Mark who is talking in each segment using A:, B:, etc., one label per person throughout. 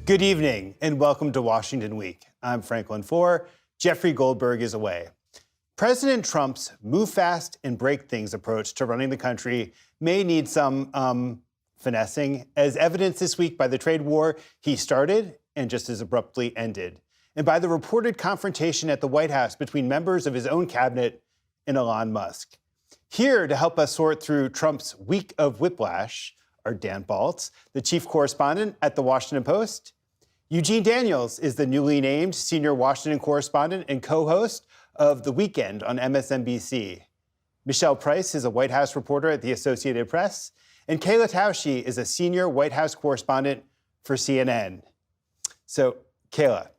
A: Good evening and welcome to Washington Week. I'm Franklin Foer. Jeffrey Goldberg is away. President Trump's move fast and break things approach to running the country may need some finessing, as evidenced this week by the trade war he started and just as abruptly ended, and by the reported confrontation at the White House between members of his own cabinet and Elon Musk. Here to help us sort through Trump's week of whiplash are Dan Baltz, the chief correspondent at The Washington Post. Eugene Daniels is the newly named senior Washington correspondent and co-host of The Weekend on MSNBC. Michelle Price is a White House reporter at the Associated Press. And Kayla Tausche is a senior White House correspondent for CNN. So, Kayla,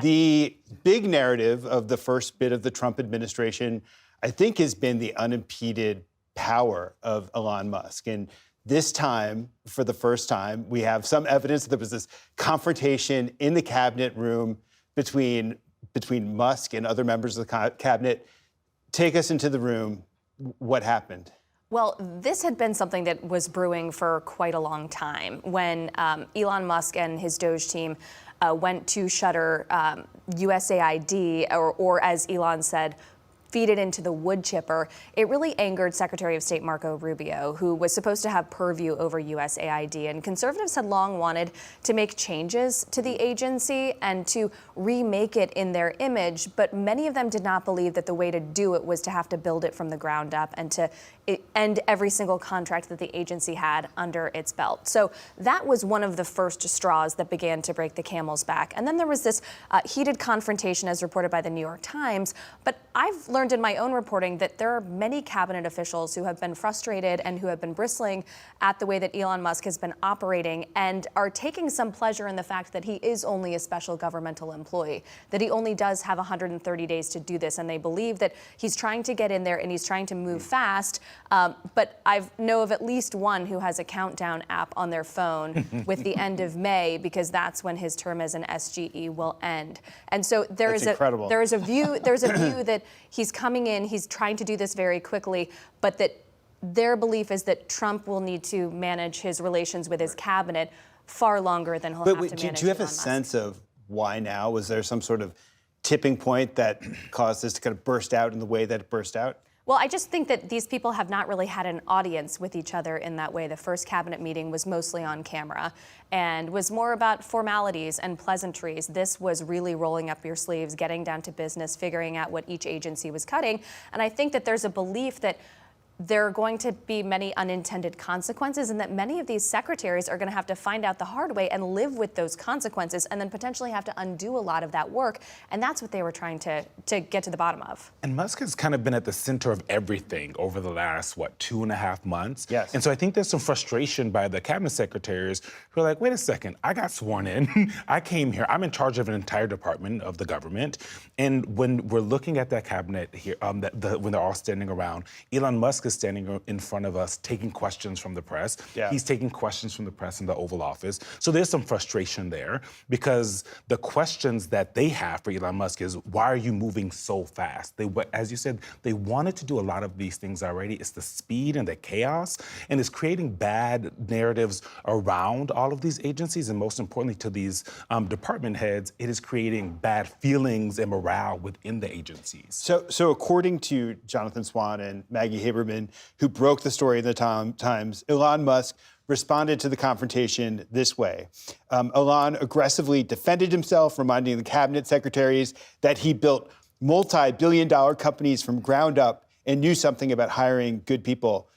A: the big narrative of the first bit of the Trump administration, I think, has been the unimpeded power of Elon Musk. And this time, for the first time, we have some evidence that there was this confrontation in the cabinet room between Musk and other members of the cabinet. Take us into the room. What happened?
B: Well, this had been something that was brewing for quite a long time. When Elon Musk and his Doge team went to shutter USAID, or as Elon said, feed it into the wood chipper, it really angered Secretary of State Marco Rubio, who was supposed to have purview over USAID. And conservatives had long wanted to make changes to the agency and to remake it in their image, but many of them did not believe that the way to do it was to have to build it from the ground up and to end every single contract that the agency had under its belt. So that was one of the first straws that began to break the camel's back. And then there was this heated confrontation, as reported by the New York Times. But I've learned in my own reporting that there are many cabinet officials who have been frustrated and who have been bristling at the way that Elon Musk has been operating and are taking some pleasure in the fact that he is only a special governmental employee, that he only does have 130 days to do this. And they believe that he's trying to get in there and he's trying to move fast. But I know of at least one who has a countdown app on their phone with the end of May, because that's when his term as an SGE will end. And so there is a view that he's coming in, he's trying to do this very quickly, but that their belief is that Trump will need to manage his relations with his cabinet far longer than he'll have to manage.
A: Do you have a sense of why now? Was there some sort of tipping point that caused this to kind of burst out in the way that it burst out?
B: Well, I just think that these people have not really had an audience with each other in that way. The first cabinet meeting was mostly on camera and was more about formalities and pleasantries. This was really rolling up your sleeves, getting down to business, figuring out what each agency was cutting. And I think that there's a belief that there are going to be many unintended consequences and that many of these secretaries are going to have to find out the hard way and live with those consequences and then potentially have to undo a lot of that work. And that's what they were trying to get to the bottom of.
C: And Musk has kind of been at the center of everything over the last, 2.5 months?
A: Yes.
C: And so I think there's some frustration by the cabinet secretaries who are like, wait a second, I got sworn in. I came here. I'm in charge of an entire department of the government. And when we're looking at that cabinet here, when they're all standing around, Elon Musk is standing in front of us taking questions from the press.
A: Yeah.
C: He's taking questions from the press in the Oval Office. So there's some frustration there because the questions that they have for Elon Musk is, why are you moving so fast? As you said, they wanted to do a lot of these things already. It's the speed and the chaos, and it's creating bad narratives around all of these agencies, and most importantly to these department heads, it is creating bad feelings and morale within the agencies.
A: So according to Jonathan Swan and Maggie Haberman, who broke the story in the Times, Elon Musk responded to the confrontation this way. Elon aggressively defended himself, reminding the cabinet secretaries that he built multi-billion-dollar companies from ground up and knew something about hiring good people.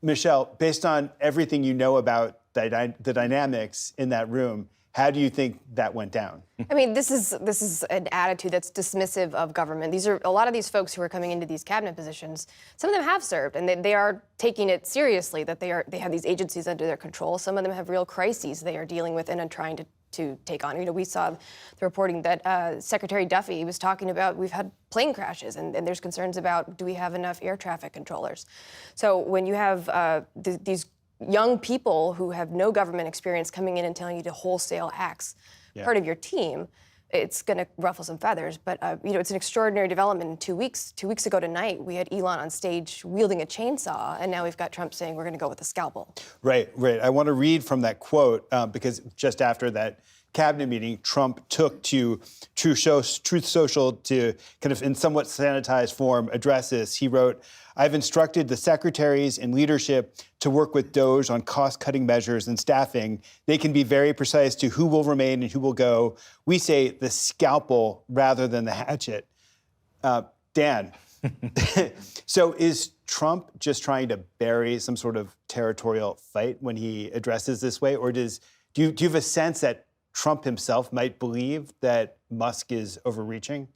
A: Michelle, based on everything you know about the dynamics in that room, how do you think that went down?
D: I mean, this is an attitude that's dismissive of government. These are a lot of these folks who are coming into these cabinet positions. Some of them have served, and they are taking it seriously that they have these agencies under their control. Some of them have real crises they are dealing with and are trying to take on. You know, we saw the reporting that Secretary Duffy was talking about. We've had plane crashes, and there's concerns about, do we have enough air traffic controllers? So when you have these young people who have no government experience coming in and telling you to wholesale axe part of your team, it's going to ruffle some feathers. But it's an extraordinary development in 2 weeks. 2 weeks ago tonight, we had Elon on stage wielding a chainsaw, and now we've got Trump saying we're going to go with a scalpel.
A: Right. I want to read from that quote because just after that cabinet meeting Trump took to Truth Social to kind of in somewhat sanitized form address this. He wrote, "I've instructed the secretaries and leadership to work with Doge on cost-cutting measures and staffing. They can be very precise to who will remain and who will go. We say the scalpel rather than the hatchet." Dan, so is Trump just trying to bury some sort of territorial fight when he addresses this way? Or do you have a sense that Trump himself might believe that Musk is overreaching?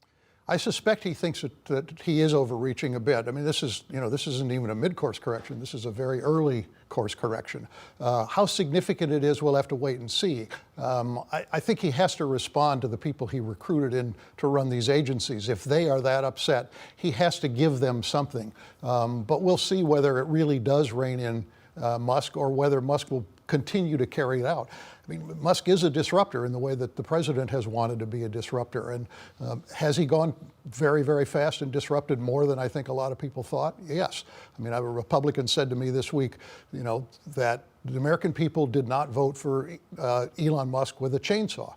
E: I suspect he thinks that he is overreaching a bit. I mean, this isn't even a mid-course correction. This is a very early course correction. How significant it is, we'll have to wait and see. I think he has to respond to the people he recruited in to run these agencies. If they are that upset, he has to give them something. But we'll see whether it really does rein in Musk or whether Musk will continue to carry it out. I mean, Musk is a disruptor in the way that the president has wanted to be a disruptor. And has he gone very, very fast and disrupted more than I think a lot of people thought? Yes. I mean, a Republican said to me this week, that the American people did not vote for Elon Musk with a chainsaw.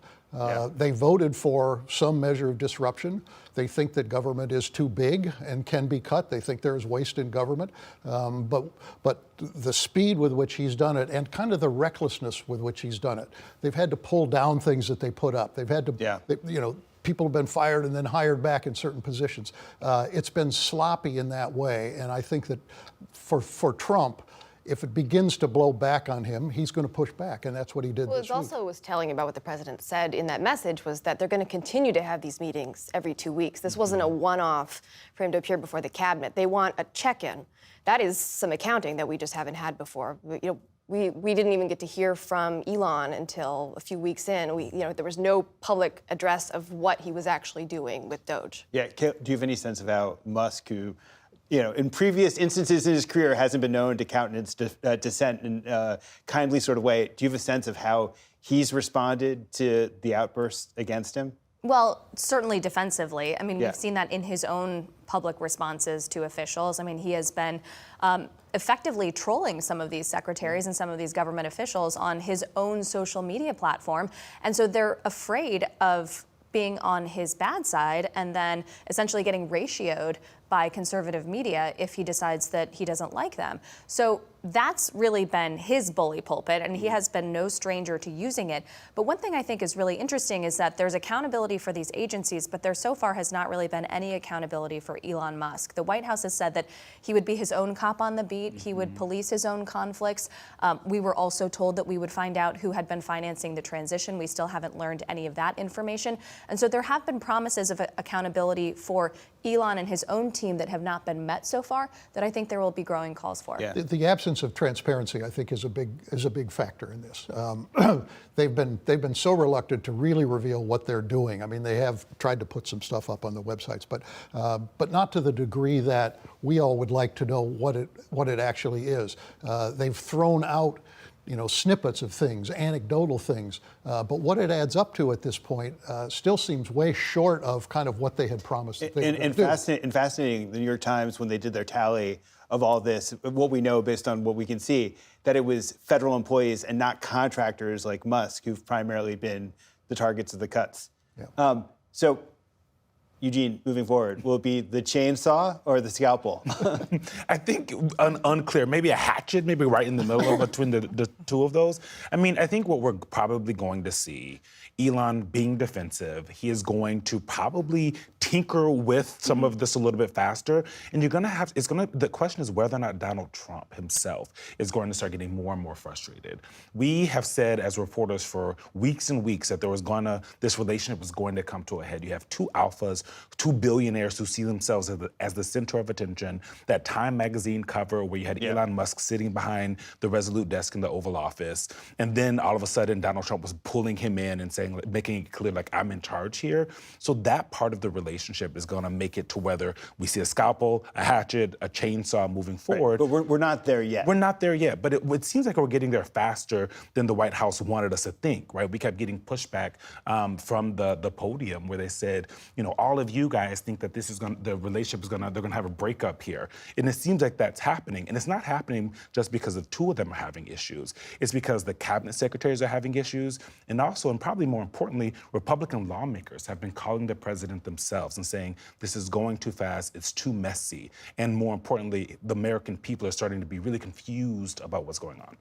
E: They voted for some measure of disruption. They think that government is too big and can be cut. They think there is waste in government. But the speed with which he's done it and kind of the recklessness with which he's done it, they've had to pull down things that they put up. They've had to, people have been fired and then hired back in certain positions. It's been sloppy in that way. And I think that for Trump, if it begins to blow back on him, he's going to push back, and that's what he did this week.
D: Well, it also was telling about what the president said in that message was that they're going to continue to have these meetings every 2 weeks. This wasn't a one-off for him to appear before the cabinet. They want a check-in. That is some accounting that we just haven't had before. We didn't even get to hear from Elon until a few weeks in. There was no public address of what he was actually doing with Doge.
A: Yeah, do you have any sense of how Musk, who in previous instances in his career hasn't been known to countenance dissent in a kindly sort of way. Do you have a sense of how he's responded to the outbursts against him?
B: Well, certainly defensively. I mean, we've seen that in his own public responses to officials. I mean, he has been effectively trolling some of these secretaries and some of these government officials on his own social media platform. And so they're afraid of being on his bad side and then essentially getting ratioed by conservative media if he decides that he doesn't like them. So that's really been his bully pulpit, and he has been no stranger to using it. But one thing I think is really interesting is that there's accountability for these agencies, but there so far has not really been any accountability for Elon Musk. The White House has said that he would be his own cop on the beat, he would police his own conflicts. We were also told that we would find out who had been financing the transition. We still haven't learned any of that information. And so there have been promises of accountability for Elon and his own team that have not been met so far, that I think there will be growing calls for.
A: Yeah.
E: The absence of transparency, I think, is a big factor in this. They've been so reluctant to really reveal what they're doing. I mean, they have tried to put some stuff up on the websites, but not to the degree that we all would like to know what it actually is. They've thrown out snippets of things, anecdotal things, but what it adds up to at this point still seems way short of kind of what they had promised that they were going to do.
A: Fascinating, the New York Times, when they did their tally of all this, what we know based on what we can see, that it was federal employees and not contractors like Musk who've primarily been the targets of the cuts.
E: Yeah.
A: So, Eugene, moving forward, will it be the chainsaw or the scalpel?
C: I think unclear. Maybe a hatchet, maybe right in the middle between the two of those. I mean, I think what we're probably going to see, Elon being defensive, he is going to probably tinker with some of this a little bit faster. And the question is whether or not Donald Trump himself is going to start getting more and more frustrated. We have said as reporters for weeks and weeks that this relationship was going to come to a head. You have two alphas, two billionaires who see themselves as the center of attention. That Time magazine cover where you had Elon Musk sitting behind the Resolute desk in the Oval Office. And then all of a sudden, Donald Trump was pulling him in and saying, making it clear, like, I'm in charge here. So that part of the relationship is going to make it to whether we see a scalpel, a hatchet, a chainsaw moving forward.
A: Right. But we're not there yet.
C: We're not there yet. But it seems like we're getting there faster than the White House wanted us to think, right? We kept getting pushback from the podium where they said, all of you guys think that the relationship they're going to have a breakup here. And it seems like that's happening. And it's not happening just because the two of them are having issues. It's because the cabinet secretaries are having issues. And also, and probably more importantly, Republican lawmakers have been calling the president themselves and saying, this is going too fast, it's too messy. And more importantly, the American people are starting to be really confused about what's going on.